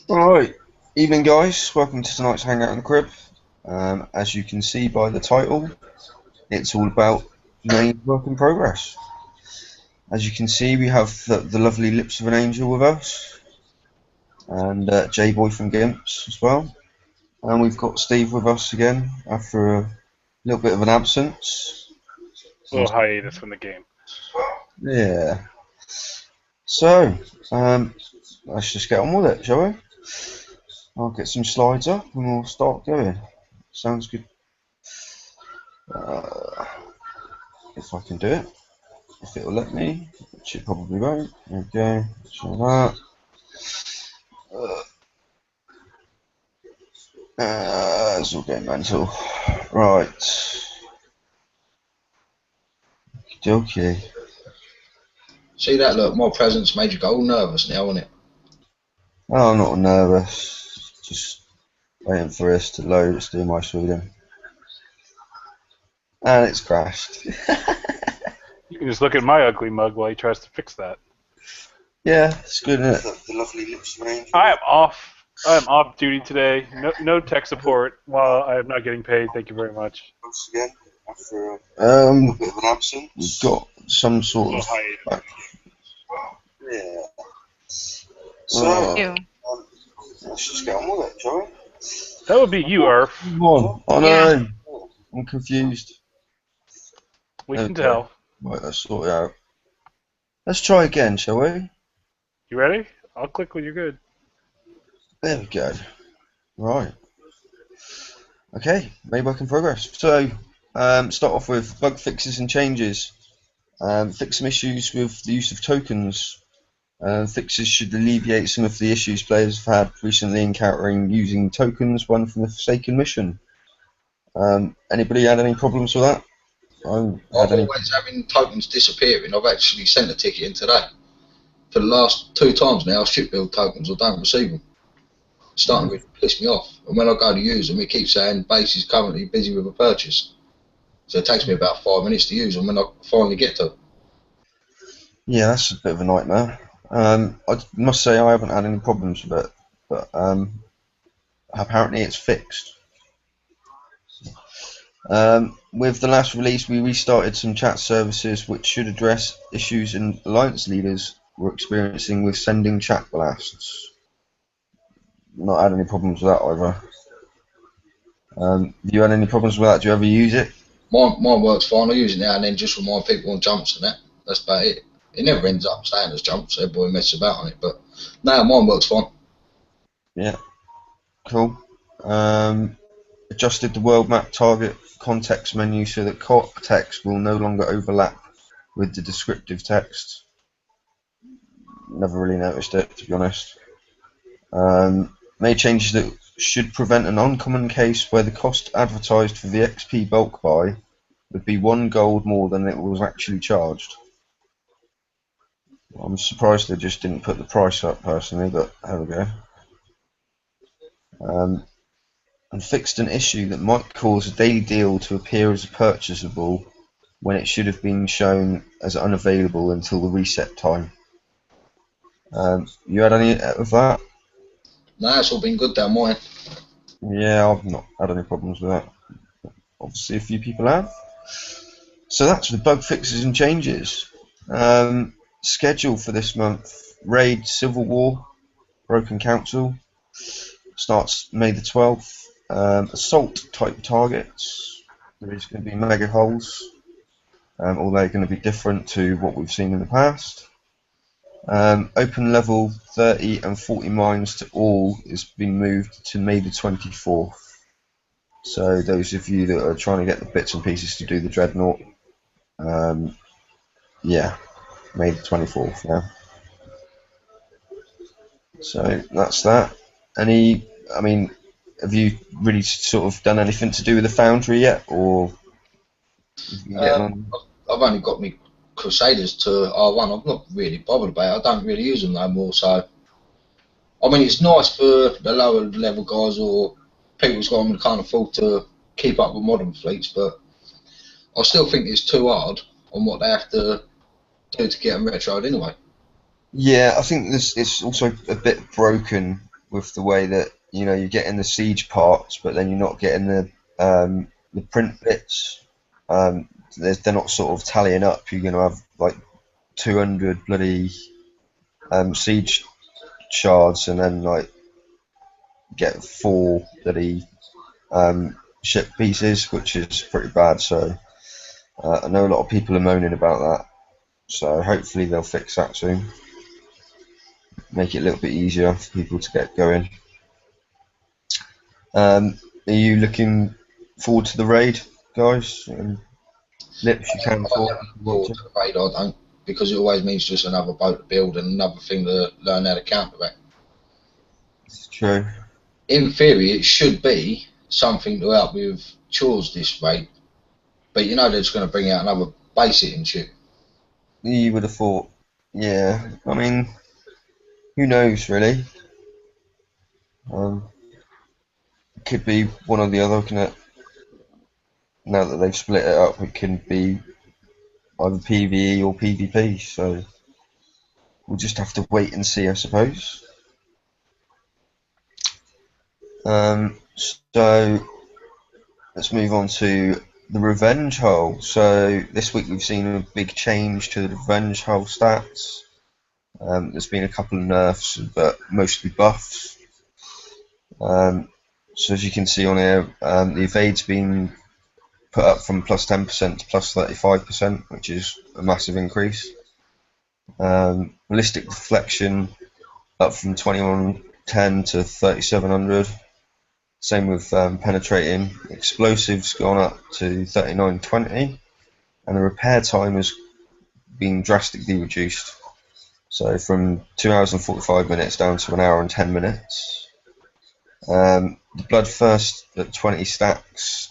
Alright, evening guys, welcome to tonight's Hangout in the Crib. As you can see by the title, it's all about main work in progress. As you can see, we have the lovely Lips of an Angel with us, and J-Boy from Gimps as well. And we've got Steve with us again after a little bit of an absence. A little hiatus from the game. Yeah. So, let's just get on with it, shall we? I'll get some slides up and we'll start going. Sounds good. If I can do it, if it'll let me, which it probably won't. There we go. Try that. It's all getting mental. Right. Okay. See that? Look, my presence made you go all nervous now, isn't it? Oh, I'm not nervous. Just waiting for this to load. It's doing my reading. And it's crashed. You can just look at my ugly mug while he tries to fix that. Yeah, it's good, isn't it? The lovely Lips of an Angel. I am off duty today. No tech support while I am not getting paid. Thank you very much. Once again, after a bit of an absence, we've got some sort of hiatus. Yeah. So, Let's just get on with it, shall we? That would be you, Irv. Come on. I know. I'm confused. We can tell. Right, let's sort it out. Let's try again, shall we? You ready? I'll click when you're good. There we go. Right. Okay, made work in progress. So, start off with bug fixes and changes. Fix some issues with the use of tokens. Fixes should alleviate some of the issues players have had recently encountering using tokens, one from the Forsaken mission. Anybody had any problems with that? I'm always having tokens disappearing. I've actually sent a ticket in today. For the last 2 times now, ship build tokens, I don't receive them. It's starting to piss me off. And when I go to use them, it keeps saying base is currently busy with a purchase. So it takes me about 5 minutes to use them when I finally get to them. Yeah, that's a bit of a nightmare. I must say I haven't had any problems with it, but apparently it's fixed. With the last release, we restarted some chat services which should address issues and alliance leaders were experiencing with sending chat blasts. Not had any problems with that either. Have you had any problems with that? Do you ever use it? Mine works fine. I use it now and then just remind people on jumps and that. That's about it. It never ends up staying as jumps. Everybody messes about on it, but no, mine works fine. Yeah, cool. Adjusted the world map target context menu so that co-op text will no longer overlap with the descriptive text. Never really noticed it, to be honest. Made changes that should prevent an uncommon case where the cost advertised for the XP bulk buy would be 1 gold more than it was actually charged. I'm surprised they just didn't put the price up personally, but there we go. And fixed an issue that might cause a daily deal to appear as purchasable when it should have been shown as unavailable until the reset time. You had any of that? No, it's all been good down mine. Yeah, I've not had any problems with that. Obviously a few people have. So that's the bug fixes and changes. Schedule for this month: Raid Civil War, Broken Council, starts May the 12th. Assault type targets. There is going to be mega holes, although they're going to be different to what we've seen in the past. Open level 30 and 40 mines to all is being moved to May the 24th. So those of you that are trying to get the bits and pieces to do the Dreadnought, yeah, May the 24th now. So that's that. Have you really sort of done anything to do with the Foundry yet, or? I've only got me Crusaders to R1. I'm not really bothered about it. I don't really use them no more. So, I mean, it's nice for the lower level guys or people who can't afford to keep up with modern fleets, but I still think it's too hard on what they have to do to get them retroed anyway. Yeah, I think it's also a bit broken with the way that you're getting the siege parts, but then you're not getting the print bits. They're not sort of tallying up. You're going to have like 200 bloody siege shards, and then like get 4 bloody ship pieces, which is pretty bad. So I know a lot of people are moaning about that. So hopefully they'll fix that soon. Make it a little bit easier for people to get going. Are you looking forward to the raid, guys? Lips, you can I never forward to the raid, I don't, because it always means just another boat to build and another thing to learn how to counteract. It's true. In theory, it should be something to help with chores this raid, but you know they're just going to bring out another base hitting ship. You would have thought. Yeah, I mean, who knows really? It could be one or the other, can it? Now that they've split it up, it can be either PvE or PvP. So we'll just have to wait and see, I suppose. So let's move on to the Revenge Hull. So this week we've seen a big change to the Revenge Hull stats. There's been a couple of nerfs, but mostly buffs. So as you can see on here, the evade's been put up from plus 10% to plus 35%, which is a massive increase. Ballistic deflection up from 2110 to 3700. Same with penetrating. Explosives gone up to 3920, and the repair time has been drastically reduced. So from 2 hours and 45 minutes down to 1 hour and 10 minutes. The Bloodthirst at 20 stacks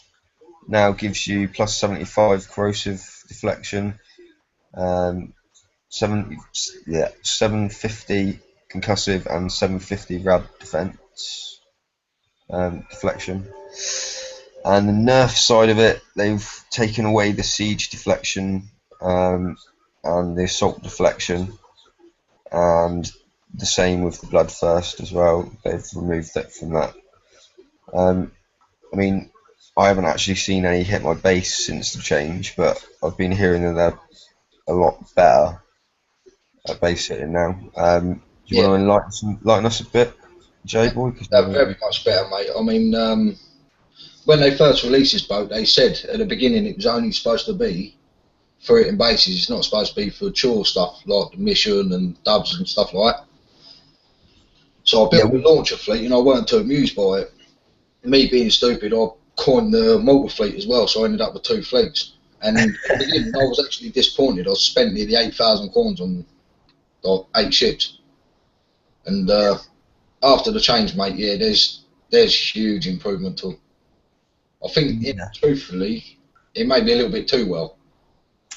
now gives you plus 75 corrosive deflection, 750 concussive and 750 rad defense deflection. And the nerf side of it, they've taken away the siege deflection and the assault deflection, and the same with the Bloodthirst as well. They've removed it from that. I mean, I haven't actually seen any hit my base since the change, but I've been hearing that they're a lot better at base hitting now. Do you want to enlighten us a bit, J-Boy? They're very much better, mate. I mean, when they first released this boat, they said at the beginning it was only supposed to be for hitting bases. It's not supposed to be for chore stuff like the mission and dubs and stuff like that. So I built a launcher fleet and I weren't too amused by it. Me being stupid, I coined the mortar fleet as well, so I ended up with 2 fleets. And at the beginning, I was actually disappointed. I spent nearly 8,000 coins on like 8 ships. And after the change, mate, yeah, there's huge improvement to it. I think, truthfully, it may be a little bit too well.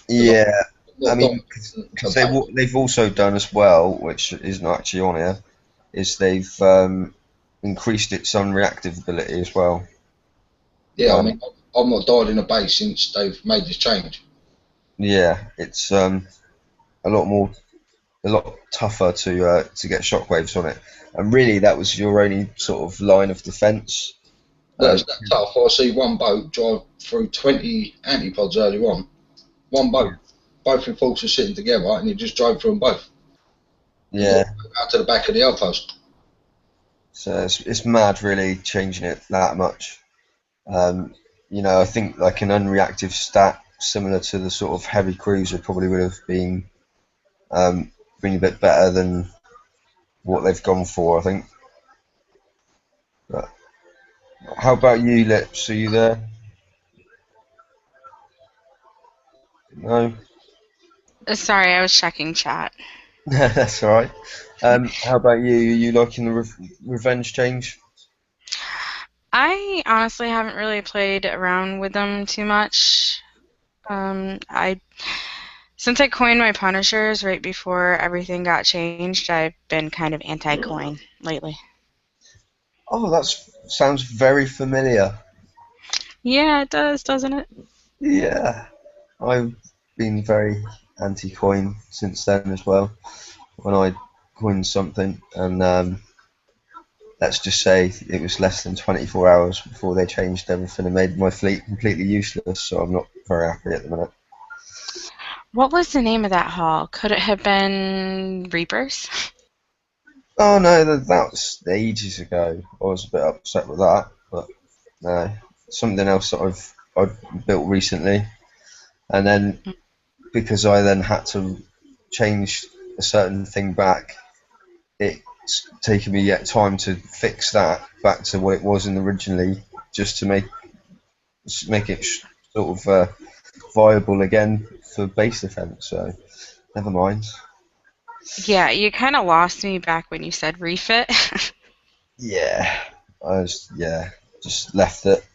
Yeah, I mean, because they've also done as well, which isn't actually on here, is they've increased its unreactive ability as well. Yeah, I mean, I've not died in a base since they've made this change. Yeah, it's a lot tougher to get shockwaves on it, and really that was your only sort of line of defence. That's that tough. I see one boat drive through 20 antipods earlier on. One boat, both enforcers sitting together, and he just drove through them both. Yeah. Out to the back of the outpost. So it's mad, really, changing it that much. I think like an unreactive stat similar to the sort of heavy cruiser probably would have been a bit better than what they've gone for, I think. But how about you, Lips? Are you there? No? Sorry, I was checking chat. That's all right. How about you? Are you liking the revenge change? I honestly haven't really played around with them too much. Since I coined my Punishers right before everything got changed, I've been kind of anti-coin lately. Oh, that sounds very familiar. Yeah, it does, doesn't it? Yeah, I've been very anti-coin since then as well. When I coined something, and let's just say it was less than 24 hours before they changed everything and made my fleet completely useless. So I'm not very happy at the minute. What was the name of that hall? Could it have been Reapers? Oh no, that was ages ago. I was a bit upset with that, but no, something else that I've built recently, and then because I then had to change a certain thing back, it's taken me yet time to fix that back to what it was in originally, just to make it sort of viable again for base defense. So never mind. Yeah, you kind of lost me back when you said refit. Yeah, just left it.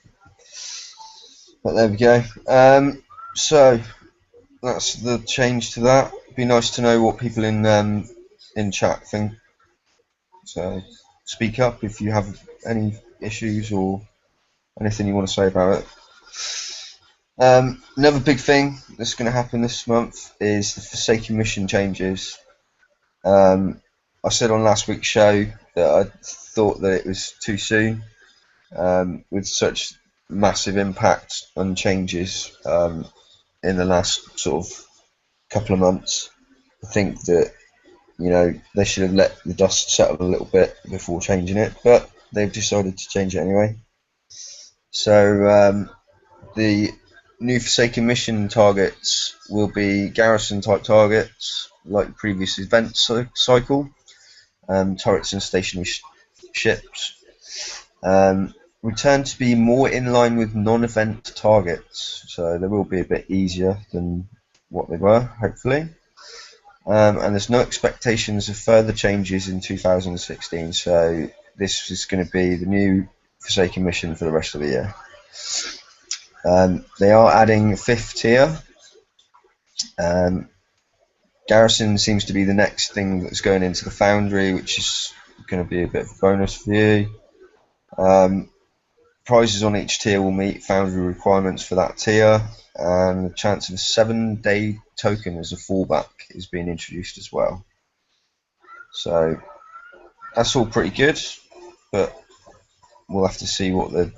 But there we go. So that's the change to that. Be nice to know what people in chat think. So speak up if you have any issues or anything you want to say about it. Another big thing that's going to happen this month is the Forsaken mission changes. I said on last week's show that I thought that it was too soon, with such massive impact and changes in the last sort of couple of months. I think that they should have let the dust settle a little bit before changing it, but they've decided to change it anyway. So the new Forsaken mission targets will be garrison type targets like previous event cycle, turrets and stationary ships. Return to be more in line with non-event targets, so they will be a bit easier than what they were, hopefully. And there's no expectations of further changes in 2016, so this is going to be the new Forsaken mission for the rest of the year. They are adding a 5th tier. Garrison seems to be the next thing that's going into the Foundry, which is going to be a bit of a bonus for you. Prizes on each tier will meet Foundry requirements for that tier, and the chance of a 7-day token as a fallback is being introduced as well. So that's all pretty good, but we'll have to see what the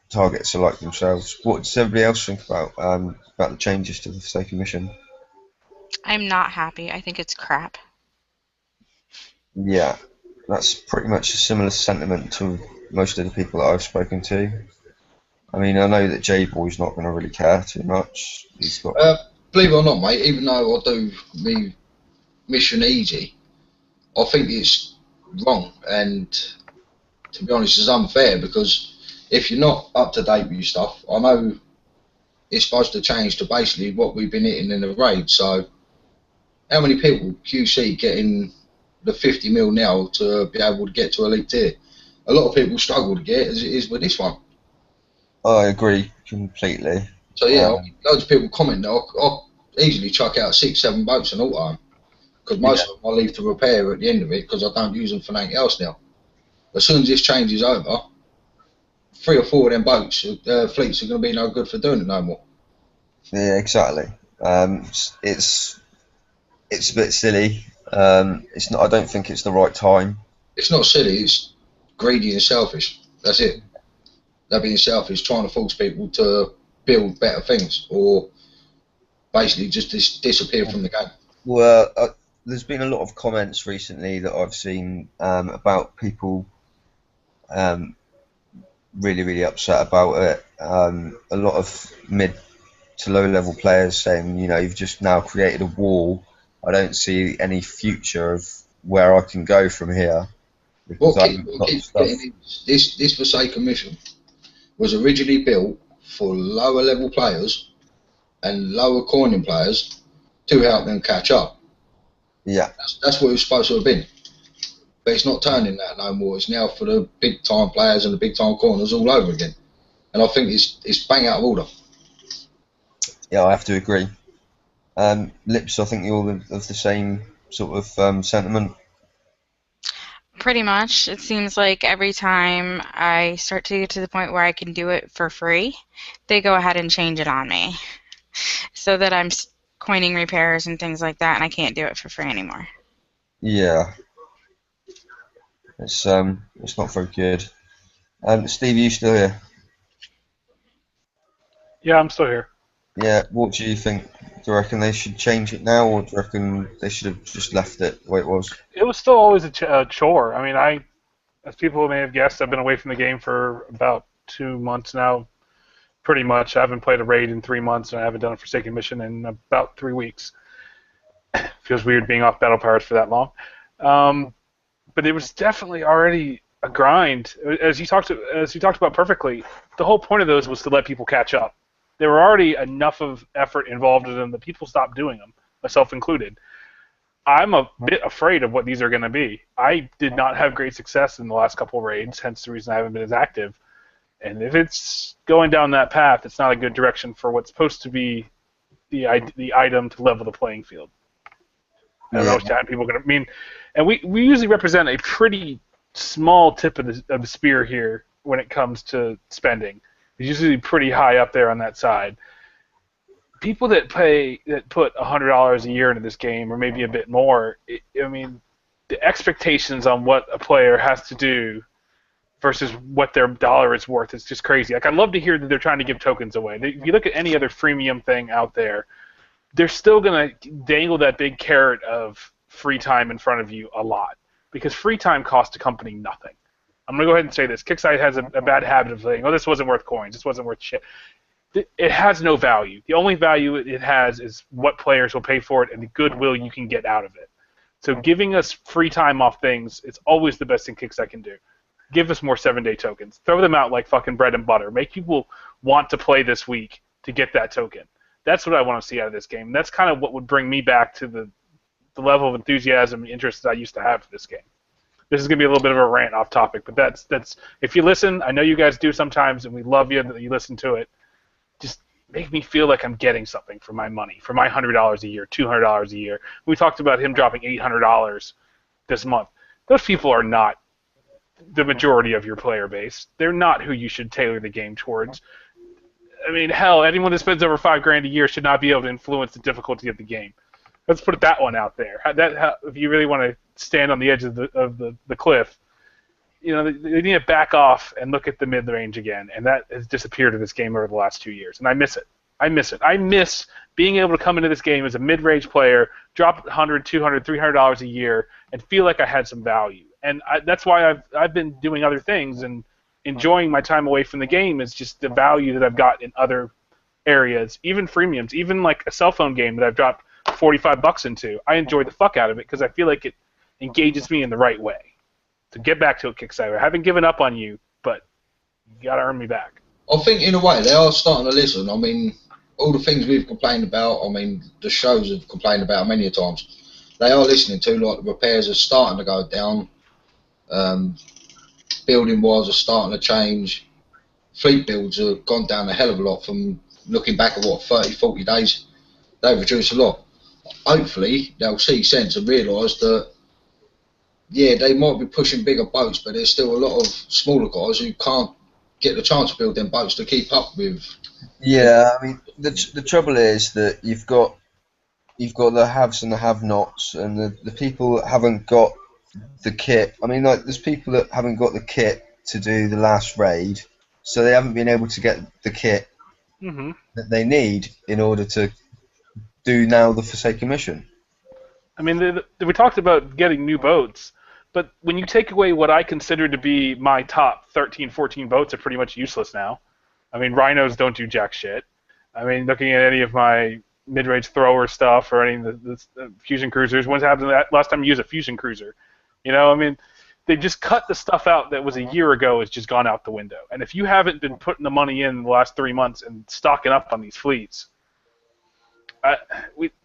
targets are like themselves. What does everybody else think about the changes to the Forsaken mission? I'm not happy. I think it's crap. Yeah, that's pretty much a similar sentiment to most of the people that I've spoken to. I mean, I know that J-Boy's not going to really care too much. He's got. Believe it or not, mate, even though I do me mission easy, I think it's wrong, and to be honest, it's unfair, because if you're not up to date with your stuff, I know it's supposed to change to basically what we've been hitting in the raid. So how many people QC getting the 50 mil now to be able to get to elite tier? A lot of people struggle to get, as it is with this one. I agree completely. So yeah, loads of people comment that I'll easily chuck out 6-7 boats and auto, because most of them I leave to repair at the end of it, because I don't use them for anything else now. As soon as this change is over, 3 or 4 of them boats, fleets are going to be no good for doing it no more. Yeah, exactly. It's a bit silly. It's not. I don't think it's the right time. It's not silly. It's greedy and selfish. That's it. They're being selfish, trying to force people to build better things, or basically just disappear from the game. Well, there's been a lot of comments recently that I've seen about people really, really upset about it. A lot of mid to low level players saying, you've just now created a wall. I don't see any future of where I can go from here. What keeps getting this Forsaken mission was originally built for lower level players and lower coining players to help them catch up. Yeah, that's what it was supposed to have been. But it's not turning that no more. It's now for the big time players and the big time corners all over again. And I think it's bang out of order. Yeah, I have to agree. Lips, I think you're of the same sort of sentiment. Pretty much. It seems like every time I start to get to the point where I can do it for free, they go ahead and change it on me. So that I'm coining repairs and things like that, and I can't do it for free anymore. Yeah. It's not very good. Steve, are you still here? Yeah, I'm still here. Yeah. What do you think? Do you reckon they should change it now, or do you reckon they should have just left it the way it was? It was still always a chore. I mean, as people may have guessed, I've been away from the game for about 2 months now, pretty much. I haven't played a raid in 3 months, and I haven't done a Forsaken mission in about 3 weeks. Feels weird being off Battle Pirates for that long. But it was definitely already a grind. As you talked about perfectly, the whole point of those was to let people catch up. There were already enough of effort involved in them that people stopped doing them, myself included. I'm a bit afraid of what these are going to be. I did not have great success in the last couple of raids, hence the reason I haven't been as active. And if it's going down that path, it's not a good direction for what's supposed to be the item to level the playing field. I don't know if people are going to mean, and we usually represent a pretty small tip of the spear here when it comes to spending. It's usually pretty high up there on that side. People that put $100 a year into this game, or maybe a bit more, I mean, the expectations on what a player has to do versus what their dollar is worth is just crazy. Like, I'd love to hear that they're trying to give tokens away. If you look at any other freemium thing out there, they're still going to dangle that big carrot of free time in front of you a lot, because free time costs a company nothing. I'm going to go ahead and say this. Kickstarter has a bad habit of saying, oh, this wasn't worth coins, this wasn't worth shit. It has no value. The only value it has is what players will pay for it and the goodwill you can get out of it. So giving us free time off things, it's always the best thing Kickstarter can do. Give us more 7-day tokens. Throw them out like fucking bread and butter. Make people want to play this week to get that token. That's what I want to see out of this game. And that's kind of what would bring me back to the level of enthusiasm and interest that I used to have for this game. This is going to be a little bit of a rant off topic, but that's if you listen, I know you guys do sometimes, and we love you that you listen to it. Just make me feel like I'm getting something for my money, for my $100 a year, $200 a year. We talked about him dropping $800 this month. Those people are not the majority of your player base. They're not who you should tailor the game towards. I mean, hell, anyone that spends over $5,000 a year should not be able to influence the difficulty of the game. Let's put that one out there. If you really want to stand on the edge of the cliff, you know, they need to back off and look at the mid-range again, and that has disappeared in this game over the last 2 years, and I miss it. I miss being able to come into this game as a mid-range player, drop $100, $200, $300 a year, and feel like I had some value. And that's why I've been doing other things and enjoying my time away from the game. Is just the value that I've got in other areas, even freemiums, even like a cell phone game that I've dropped $45 into. I enjoy the fuck out of it because I feel like it engages me in the right way. To get back to it, Kickstarter. I haven't given up on you, but you got to earn me back. I think in a way they are starting to listen. I mean, all the things we've complained about, I mean, the shows have complained about many times. They are listening to, like, the repairs are starting to go down. Building wise are starting to change. Fleet builds have gone down a hell of a lot from looking back at, 30, 40 days. They've reduced a lot. Hopefully they'll see sense and realise that, yeah, they might be pushing bigger boats, but there's still a lot of smaller guys who can't get the chance to build them boats to keep up with. Yeah, I mean, the trouble is that you've got the haves and the have-nots, and the people that haven't got the kit. I mean, like, there's people that haven't got the kit to do the last raid, so they haven't been able to get the kit that they need in order to do now the Forsaken mission. I mean, we talked about getting new boats, but when you take away what I consider to be my top 13, 14 boats are pretty much useless now. I mean, rhinos don't do jack shit. I mean, looking at any of my mid-range thrower stuff or any of the fusion cruisers, when's happened last time you used a fusion cruiser? You know, I mean, they just cut the stuff out that was a year ago has just gone out the window. And if you haven't been putting the money in the last 3 months and stocking up on these fleets,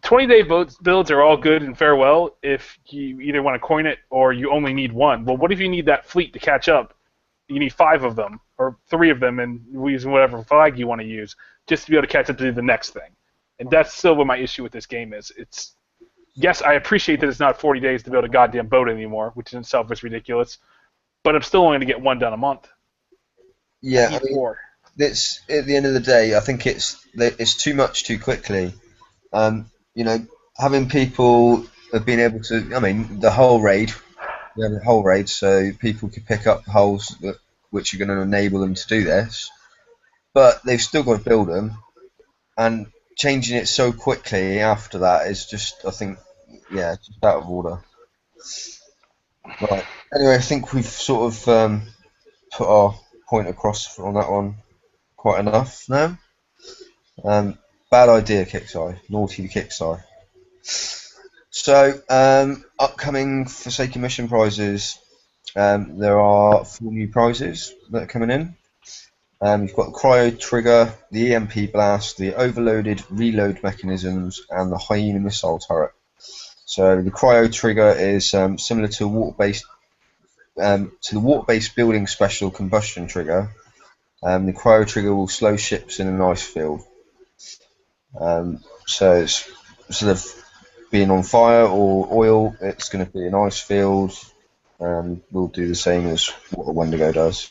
20-day builds are all good and farewell if you either want to coin it or you only need one. Well, what if you need that fleet to catch up? You need 5 of them or 3 of them, and using whatever flag you want to use just to be able to catch up to do the next thing. And that's still what my issue with this game is. Yes, I appreciate that it's not 40 days to build a goddamn boat anymore, which in itself is ridiculous, but I'm still only going to get 1 done a month. Yeah, I mean, it's, at the end of the day, I think it's too much too quickly. You know, having people have been able to, I mean, the whole raid Yeah, the hull raid, so people could pick up hulls which are going to enable them to do this, but they've still got to build them, and changing it so quickly after that is just, I think, yeah, just out of order. Right. Anyway, I think we've sort of put our point across on that one quite enough now. Bad idea, Kickseye. Naughty Kickseye. So, upcoming Forsaken Mission prizes. There are 4 new prizes that are coming in. You've got the Cryo Trigger, the EMP Blast, the Overloaded Reload Mechanisms, and the Hyena Missile Turret. So the Cryo Trigger is similar to the water-based building special combustion trigger. The Cryo Trigger will slow ships in an ice field. So it's, instead of being on fire or oil, it's going to be an ice field. We'll do the same as what the Wendigo does.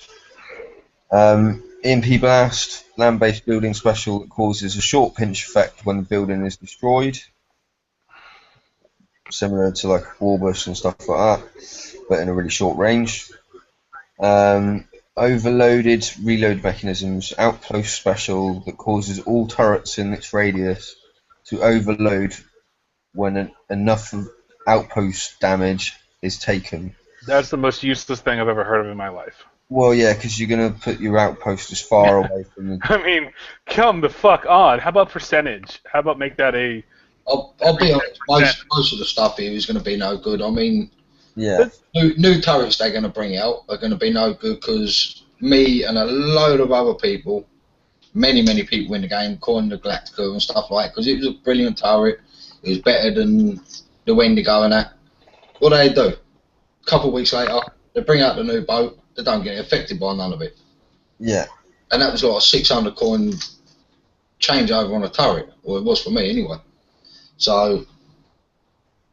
EMP Blast, land-based building special that causes a short pinch effect when the building is destroyed. Similar to like Warbush and stuff like that, but in a really short range. Overloaded reload mechanisms, outpost special that causes all turrets in its radius to overload when enough outpost damage is taken. That's the most useless thing I've ever heard of in my life. Well, yeah, because you're going to put your outpost as far away from the... I mean, come the fuck on. How about percentage? How about make that a... I'll be honest, most of the stuff here is going to be no good. I mean, Yeah. new turrets they're going to bring out are going to be no good because me and a load of other people, many people in the game, calling the Galactica and stuff like that, because it was a brilliant turret. It was better than the Wendigo and that. What do they do? A couple of weeks later, they bring out the new boat. They don't get affected by none of it. Yeah. And that was like a 600 coin changeover on a turret, or it was for me anyway. So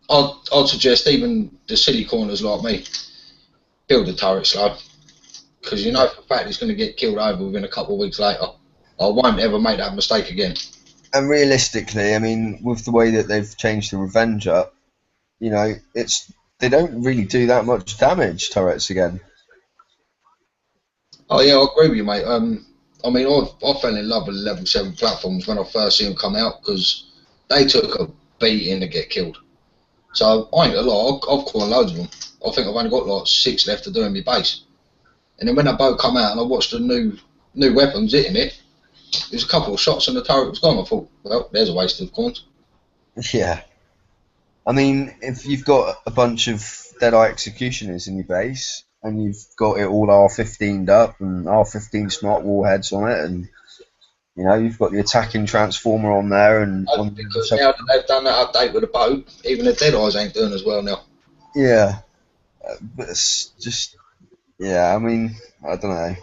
I'd suggest even the silly corners like me build a turret slow, because you know for a fact it's going to get killed over within a couple of weeks later. I won't ever make that mistake again. And realistically, I mean, with the way that they've changed the Revenge up, you know, they don't really do that much damage, turrets again. Oh yeah, I agree with you, mate. I mean, I fell in love with level 7 platforms when I first seen them come out because they took a beating to get killed. So I ain't gonna lie, I've caught loads of them. I think I've only got like 6 left to do in my base. And then when that boat come out and I watched the new weapons hitting it, there was a couple of shots and the turret was gone. I thought, well, there's a waste of coins. Yeah. I mean, if you've got a bunch of Deadeye Executioners in your base, and you've got it all R15'd up, and R15 smart warheads on it, and, you know, you've got the attacking transformer on there, and... Because now that they've done that update with the boat, even the Deadeyes ain't doing as well now. Yeah. But it's just... Yeah, I mean, I don't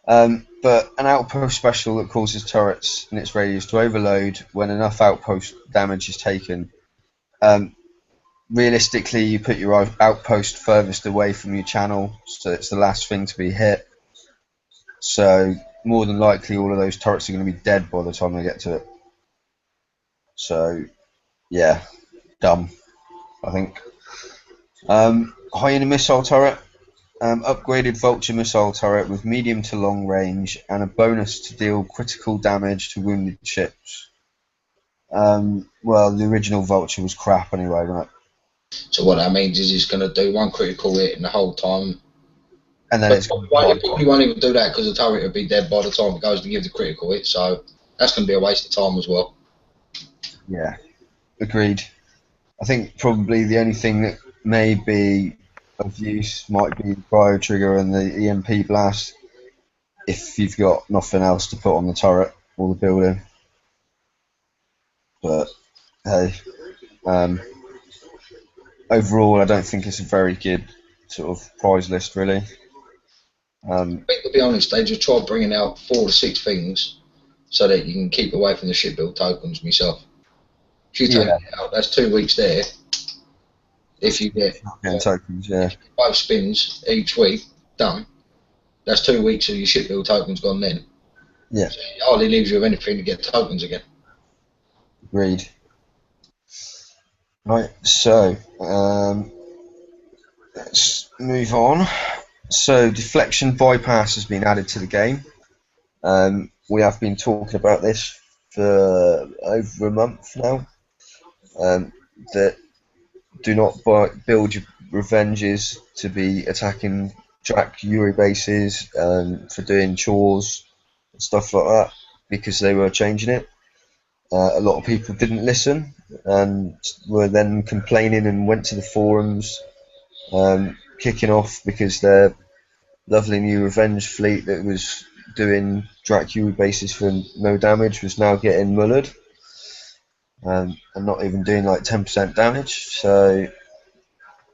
know. But an outpost special that causes turrets in its radius to overload when enough outpost damage is taken. Realistically, you put your outpost furthest away from your channel, so it's the last thing to be hit. So more than likely, all of those turrets are going to be dead by the time they get to it. So, yeah, dumb, I think. Hyena missile turret. Upgraded vulture missile turret with medium to long range and a bonus to deal critical damage to wounded ships. Well, the original vulture was crap anyway, wasn't it? So what that means is it's going to do 1 critical hit in the whole time. And then it probably won't even do that because the turret will be dead by the time it goes to give the critical hit. So that's going to be a waste of time as well. Yeah, agreed. I think probably the only thing that may be of use might be the cryo trigger and the EMP blast if you've got nothing else to put on the turret or the building. But hey, overall I don't think it's a very good sort of prize list really. I think, to be honest, they just try bringing out 4 to 6 things so that you can keep away from the ship build tokens myself. If you take it out, that's 2 weeks there. If you get tokens, yeah. 5 spins each week, done. That's 2 weeks of your ship build tokens gone then. Yeah. So it hardly leaves you with anything to get tokens again. Agreed. Right, so let's move on. So deflection bypass has been added to the game. We have been talking about this for over a month now. That do not build your revenges to be attacking track Yuri bases for doing chores and stuff like that, because they were changing it. A lot of people didn't listen and were then complaining and went to the forums, kicking off because their lovely new revenge fleet that was doing Dracula bases for no damage was now getting mullered, and not even doing like 10% damage. So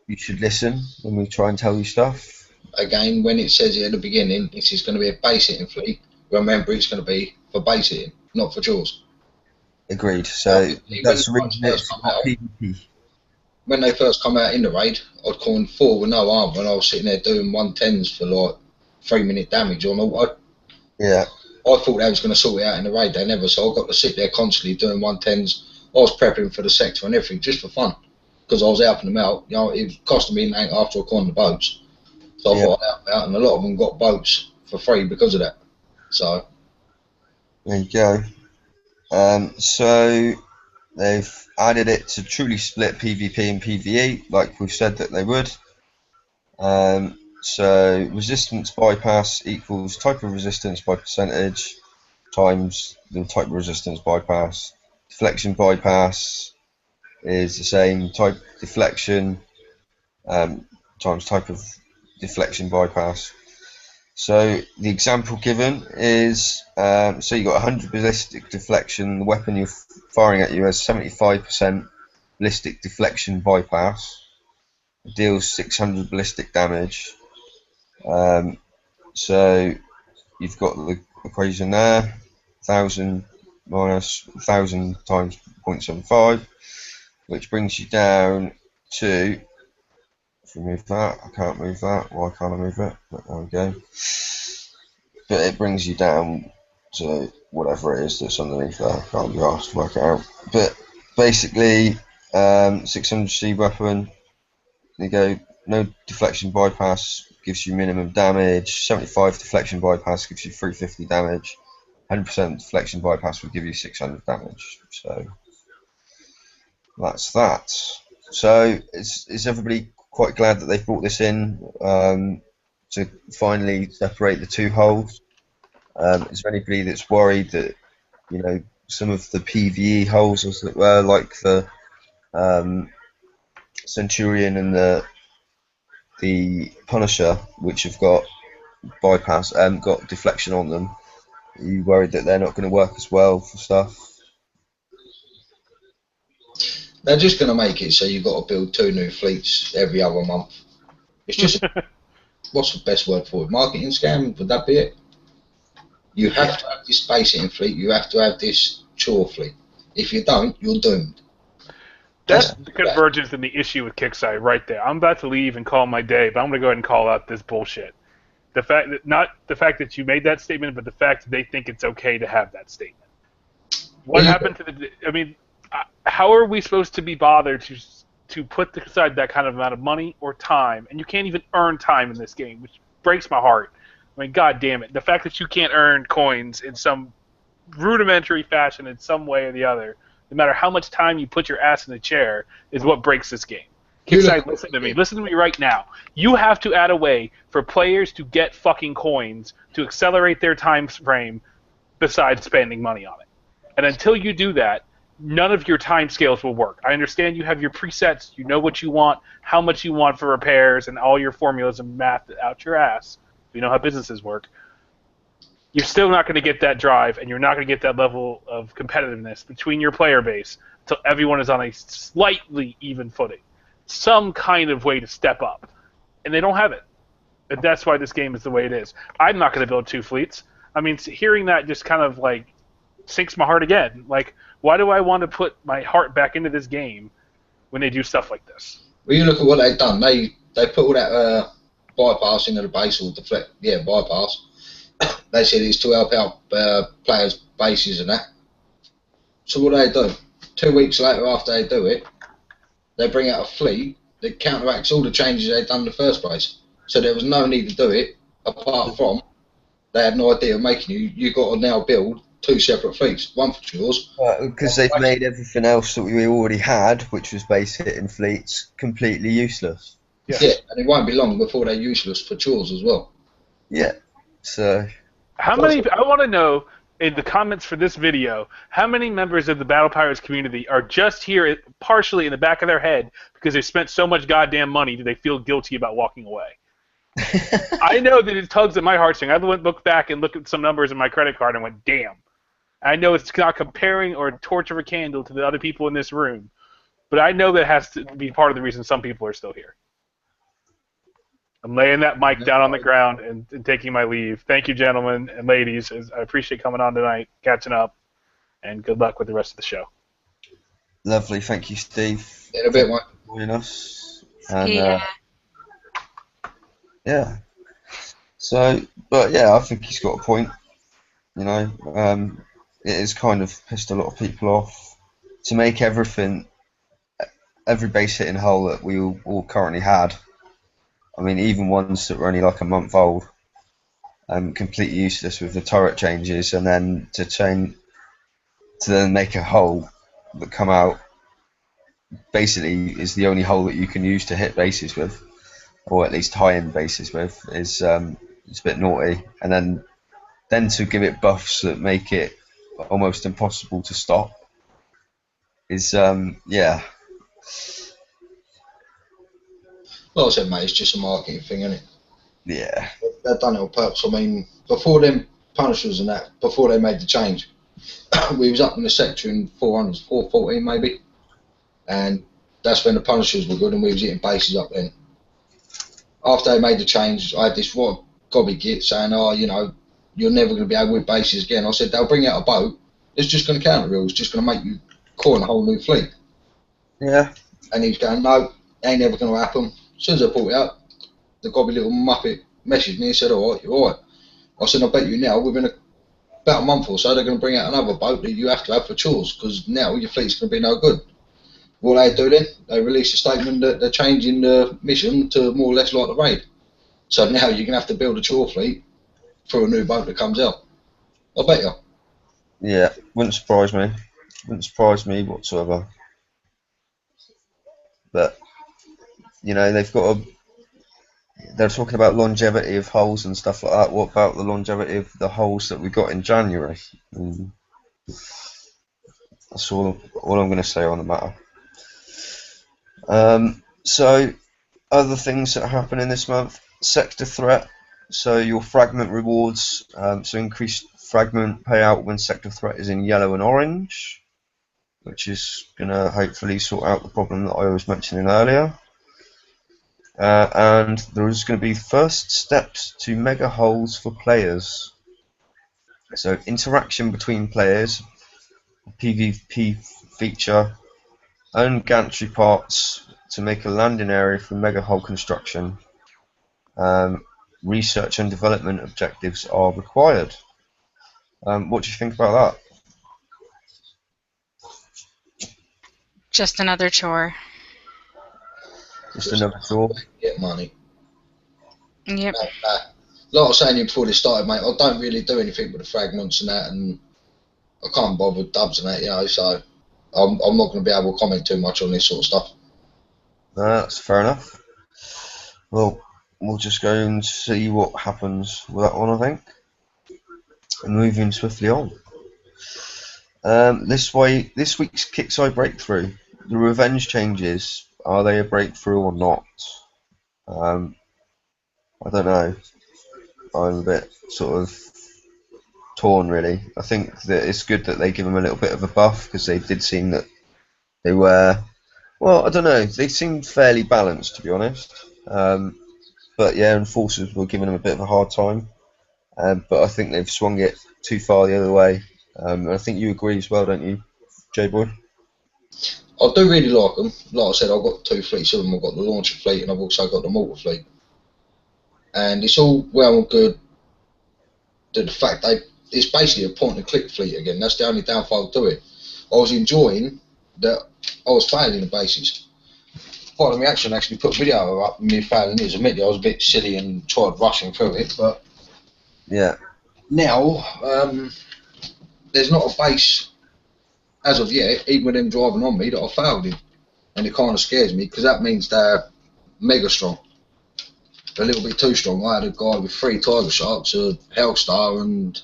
you should listen when we try and tell you stuff. Again, when it says it at the beginning, this is going to be a base hitting fleet. Remember, it's going to be for base hitting, not for chores. Agreed. So that's originally PvP. When they first come out in the raid, I'd coin 4 with no armor, and I was sitting there doing 110s for like 3-minute damage on auto. Yeah. I thought they was going to sort it out in the raid. They never, so I got to sit there constantly doing 110s. I was prepping for the sector and everything just for fun, because I was helping them out. You know, it was costing me nothing after I coined the boats, so I thought I'd help them out, and a lot of them got boats for free because of that. So there you go. So they've added it to truly split PvP and PvE, like we've said that they would. So resistance bypass equals type of resistance by percentage times the type of resistance bypass. Deflection bypass is the same type deflection times type of deflection bypass. So the example given is, so you got 100 ballistic deflection, the weapon you're firing at you has 75% ballistic deflection bypass, it deals 600 ballistic damage. So you've got the equation there, 1000 minus 1000 times 0.75, which brings you down to, if we move that, I can't move that, why can't I move it? But there we go. But it brings you down to whatever it is that's underneath there. I can't be asked to work it out. But basically, 600C weapon, you go, no deflection bypass gives you minimum damage, 75 deflection bypass gives you 350 damage, 100% deflection bypass will give you 600 damage. So that's that. So is everybody quite glad that they've brought this in to finally separate the two holes? Is there anybody that's worried that, you know, some of the PvE holes, as it were, like the Centurion and the Punisher, which have got bypass and got deflection on them, are you worried that they're not going to work as well for stuff? they're just going to make it so you've got to build 2 new fleets every other month. It's just, what's the best word for it? Marketing scam? Would that be it? You have to have this base hitting fleet, you have to have this chore fleet. If you don't, you're doomed. That's the convergence and the issue with Kickside right there. I'm about to leave and call my day, but I'm going to go ahead and call out this bullshit. The fact that, not the fact that you made that statement, but the fact that they think it's okay to have that statement. What happened to the? I mean, how are we supposed to be bothered to put aside that kind of amount of money or time? And you can't even earn time in this game, which breaks my heart. I mean, god damn it! The fact that you can't earn coins in some rudimentary fashion in some way or the other, no matter how much time you put your ass in the chair, is what breaks this game. Kickside, listen to me. Listen to me right now. You have to add a way for players to get fucking coins to accelerate their time frame besides spending money on it. And until you do that, none of your time scales will work. I understand you have your presets, you know what you want, how much you want for repairs, and all your formulas and math out your ass. You know how businesses work. You're still not going to get that drive, and you're not going to get that level of competitiveness between your player base until everyone is on a slightly even footing. Some kind of way to step up. And they don't have it. And that's why this game is the way it is. I'm not going to build 2 fleets. I mean, hearing that just kind of, like, sinks my heart again. Like, why do I want to put my heart back into this game when they do stuff like this? Well, you look at what they've done. They put all that bypass into the base, or bypass. They said it's to help out players' bases and that. So what do? 2 weeks later, after they do it, they bring out a fleet that counteracts all the changes they'd done in the first place. So there was no need to do it, apart from they had no idea of making you got to now build 2 separate fleets, one for chores. Because they've made everything else that we already had, which was base hitting fleets, completely useless. Yes. Yeah, and it won't be long before they're useless for chores as well. Yeah. So. How many? I want to know in the comments for this video, how many members of the Battle Pirates community are just here partially in the back of their head because they spent so much goddamn money that they feel guilty about walking away? I know that it tugs at my heartstring. I looked back and looked at some numbers in my credit card and went, damn. I know it's not comparing or torch of a candle to the other people in this room, but I know that has to be part of the reason some people are still here. I'm laying that mic down on the ground and taking my leave. Thank you, gentlemen and ladies. I appreciate coming on tonight, catching up, and good luck with the rest of the show. Lovely. Thank you, Steve. In a bit, mate. Joining us. And, Yeah. yeah. So, but yeah, I think he's got a point. You know, it has kind of pissed a lot of people off to make every base hitting hull that we all currently had. I mean, even ones that were only like a month old, completely useless with the turret changes, and then to then make a hull that come out basically is the only hull that you can use to hit bases with, or at least high-end bases with, is it's a bit naughty. And then to give it buffs that make it almost impossible to stop is yeah. Like I said, mate, it's just a marketing thing, isn't it? Yeah. They've done it on purpose. I mean, before them Punishers and that, before they made the change, we was up in the sector in 400s, 414 maybe, and that's when the Punishers were good and we was hitting bases up then. After they made the change, I had this gobby git saying, oh, you know, you're never going to be able to whip bases again. I said, they'll bring out a boat, it's just going to counter reel, it's just going to make you coin a whole new fleet. Yeah. And he was going, no, ain't never going to happen. As soon as I brought it up, the gobby little muppet messaged me and said, all right, you're all right. I said, I bet you now, within about a month or so, they're going to bring out another boat that you have to have for chores, because now your fleet's going to be no good. What they do then, they release a statement that they're changing the mission to more or less like the raid. So now you're going to have to build a chore fleet for a new boat that comes out. I bet you. Yeah, wouldn't surprise me. Wouldn't surprise me whatsoever. But, you know, they're talking about longevity of hulls and stuff like that. What about the longevity of the hulls that we got in January? That's all I'm going to say on the matter. So, other things that happen in this month: sector threat. So your fragment rewards. So increased fragment payout when sector threat is in yellow and orange, which is going to hopefully sort out the problem that I was mentioning earlier. And there is going to be first steps to mega hulls for players. So interaction between players, PvP feature, own gantry parts to make a landing area for mega hull construction. Research and development objectives are required. What do you think about that? Just another chore. Just another chore. Get money. Yep. Like I was saying before this started, mate, I don't really do anything with the fragments and that, and I can't bother with dubs and that, you know, so I'm not going to be able to comment too much on this sort of stuff. That's fair enough. Well, we'll just go and see what happens with that one, I think. And moving swiftly on. This week's Kickside breakthrough. The revenge changes. Are they a breakthrough or not? I don't know. I'm a bit sort of torn, really. I think that it's good that they give them a little bit of a buff, because they did seem that they were, well, I don't know, they seemed fairly balanced, to be honest. But yeah, enforcers were giving them a bit of a hard time. But I think they've swung it too far the other way. And I think you agree as well, don't you, J-Boy? I do really like them. Like I said, I've got 2 fleets of them. I've got the launcher fleet and I've also got the mortar fleet. And it's all well and good. The fact it's basically a point and click fleet again. That's the only downfall to it. I was enjoying that I was failing the bases. Quite a reaction actually put a video up with me failing it. Admittedly, I was a bit silly and tried rushing through it, but Yeah. now there's not a base as of yet, even with them driving on me, that I failed in, and it kind of scares me because that means they're mega strong. They're a little bit too strong. I had a guy with 3 tiger sharks, a Hellstar, and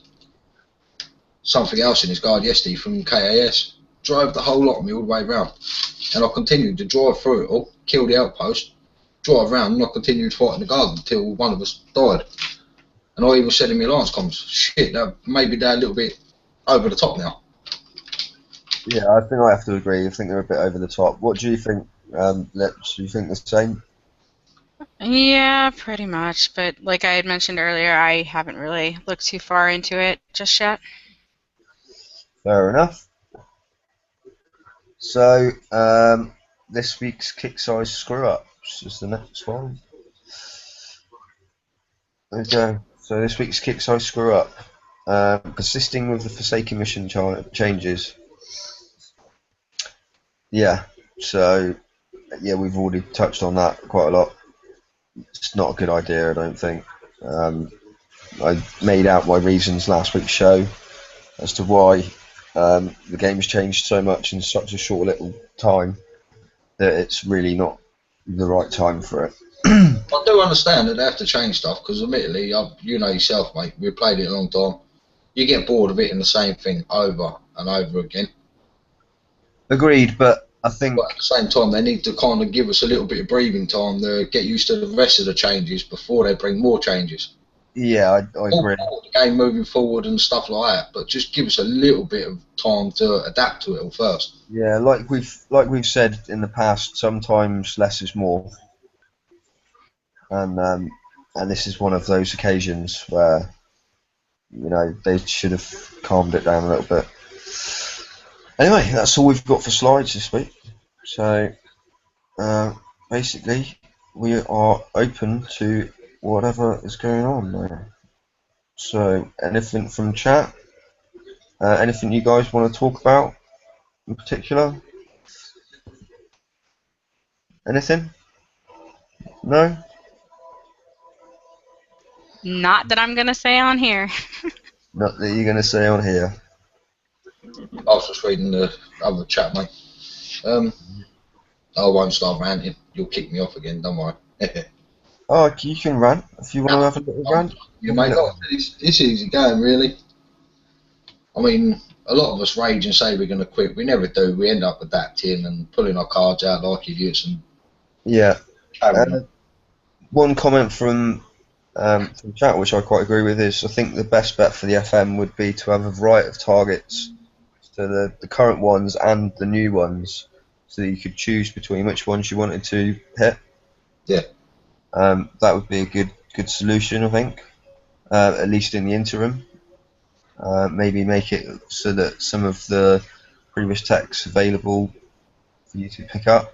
something else in his guard yesterday from KAS. Drove the whole lot of me all the way round, and I continued to drive through it all, kill the outpost, drive around, and I continued fighting the guard until one of us died. And I even said in my alliance comms, shit, maybe they're a little bit over the top now. Yeah, I think I have to agree. I think they're a bit over the top. What do you think, Lips? Do you think the same? Yeah, pretty much. But like I had mentioned earlier, I haven't really looked too far into it just yet. Fair enough. So, this week's kick size screw ups is the next one. There we go. So this week's kick size screw up, persisting with the Forsaken mission changes. Yeah. So, yeah, we've already touched on that quite a lot. It's not a good idea, I don't think. I made out my reasons last week's show as to why the game's changed so much in such a short little time that it's really not the right time for it. I do understand that they have to change stuff because, admittedly, you know yourself, mate, we've played it a long time. You get bored of it in the same thing over and over again. Agreed, but I think... But at the same time, they need to kind of give us a little bit of breathing time to get used to the rest of the changes before they bring more changes. Yeah, I agree. All the game moving forward and stuff like that, but just give us a little bit of time to adapt to it all first. Yeah, like we've said in the past, sometimes less is more, and this is one of those occasions where, you know, they should have calmed it down a little bit. Anyway, that's all we've got for slides this week. So basically, we are open to whatever is going on there. So anything from chat, anything you guys want to talk about in particular? Anything? No? Not that I'm gonna say on here. Not that you're going to say on here. I was just reading the other chat, mate. I won't start ranting. You'll kick me off again, don't worry. Oh, you can rant if you want to have a little rant. You mate, it's easy going, really. I mean, a lot of us rage and say we're going to quit. We never do. We end up adapting and pulling our cards out like idiots. And Yeah. One comment from chat, which I quite agree with, is I think the best bet for the FM would be to have a variety of targets, so the current ones and the new ones, so that you could choose between which ones you wanted to hit. Yeah. That would be a good solution, I think, at least in the interim. Maybe make it so that some of the previous tech's available for you to pick up.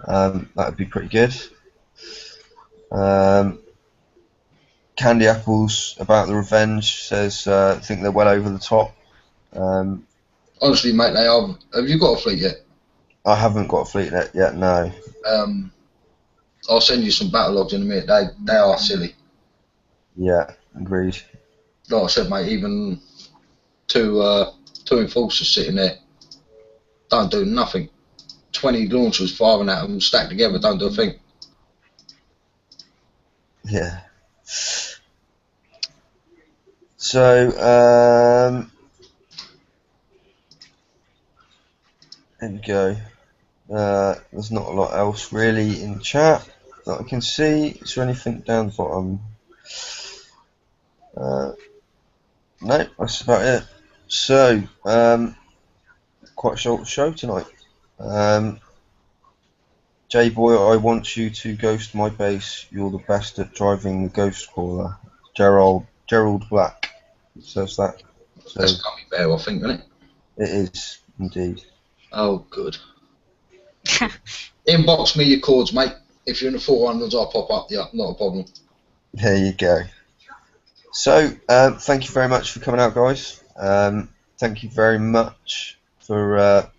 That would be pretty good. Candy Apples about the revenge says, I think they're well over the top. Honestly, mate, they are. Have you got a fleet yet? I haven't got a fleet yet, no. I'll send you some battle logs in a minute. They are silly. Yeah, agreed. Like I said, mate, even two enforcers sitting there don't do nothing. 20 launchers firing at them stacked together don't do a thing. Yeah. So, there we go. There's not a lot else really in chat that I can see. Is there anything down the bottom? No, that's about it. So, quite a short show tonight. J-Boy, I want you to ghost my base. You're the best at driving the ghost caller. Gerald Black says that. So That's got me better, I think, isn't it? it is indeed. Oh, good. Inbox me your cords, mate. If you're in the 400s, I'll pop up. Yeah, not a problem. There you go. So, thank you very much for coming out, guys. Thank you very much for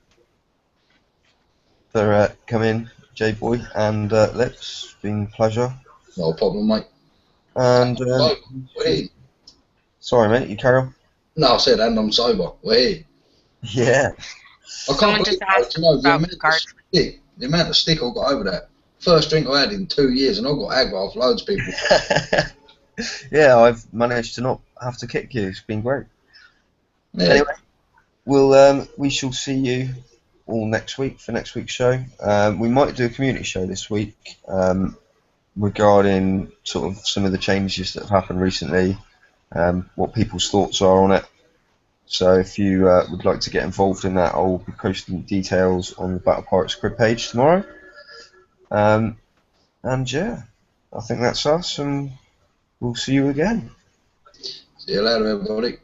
coming, J-Boy and Lips. It's been a pleasure. No problem, mate. And We're here. sorry, mate, you carry on. No, I said, and I'm sober. We're here. Yeah. I can't Someone believe just asked you know, about cards. the amount of stick I got over that. First drink I had in 2 years, and I got aggro off loads of people. Yeah, I've managed to not have to kick you. It's been great. Yeah. Anyway, we shall see you all next week for next week's show. We might do a community show this week regarding sort of some of the changes that have happened recently, what people's thoughts are on it. So if you would like to get involved in that, I'll be posting details on the Battle Pirates Crib page tomorrow. And yeah, I think that's us, and we'll see you again. See you later, everybody.